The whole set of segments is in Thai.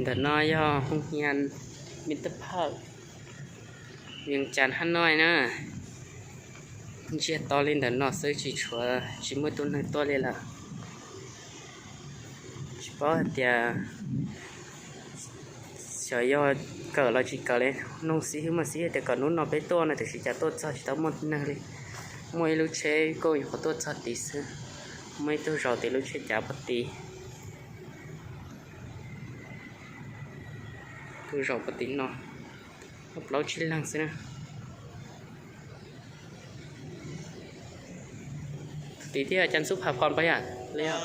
เดินน้อยย่อห้องเรียนมิตรภาพเวียงจันทร์ฮันน้อยนะเชี่ยต่อเล่นเดินนอซื้อจีชัวชิมือตุ้นให้ตัวเลยล่ะชิปอเดียเสียย่อเกิดเราจีเกิดเลยน้องซีมาซีแต่ก่อนนู้นนอไปตัวนะแต่สิจะตัวชาชิตาหมดนั่นเลยมวยลูกเชยก็อยู่ขอตัวชาติซื้อไม่ตัวเราแต่ลูกเชยจ่าปฏิตัวเราปฏิเนาะเราชิลลังสินะตีที่อาจารย์สุภาพรไปอ่ะเลยอ่ะ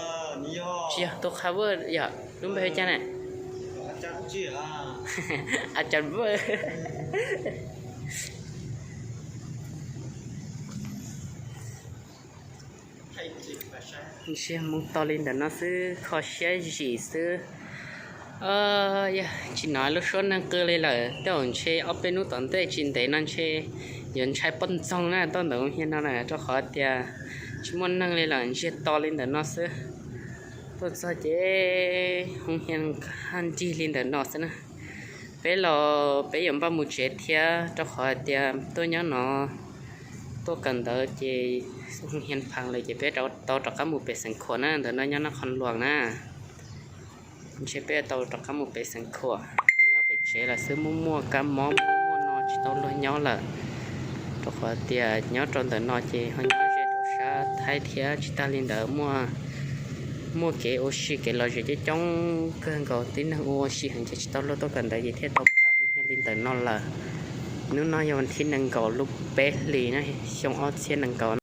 เชียตัว cover อย่ารู้ไหมอาจารย์เนี่ยอาจารย์เชียอาจารย์เวอร์เชียมึงตอลินเดี๋ยวน้าซื้อขอเชียจีซื้ออย่าจีน่าลูกชนนั่งเกลือเลยเดี๋ยวเชียเอาไปนู่นตอนเตะจีนเตะนั่นเชียยันใช้ปั้นซองนะตอนเดี๋ยวเห็นนั่นน่ะเจ้าขอเดียชิมันนั่งเลยหลังเชียตอลินเดี๋ยวน้าซื้อตัวซะเจ้หงเห็นฮันจีลินเดี๋ยวน้าซื้อนะไปรอไปยมบ้ามูเจ็ดเทียเจ้าขอเดียตัวนี้เนาะตัวกันเดอเจ้หงเห็นพังเลยเจ้ไปเราต่อจากข้ามูไปสังขวนะเดี๋ยวน้าย้อนนักคนหลวงนะเชฟเตาตะกำมุไปสังขวาเนาะไปเชlàซื้อมั่วๆกำมอมั่วนอจิตเอาเลยเนาะละตะขวาเตียเนาะจนแต่นอเจเขาเนาะเจตัวชาไทยเทียจิตาลินเดอมั่วเกโอชิเกเราจะจ้องเกินก่อนตีนโอชิหันจะจิตเอาเลยตัวกันได้ยี่เทียตัวพับเฮียลินเดอนอละนู้นน้อยวันที่หนึ่งก่อนลูกเป๊ะลีนะชงออเชียนหนึ่งก่อน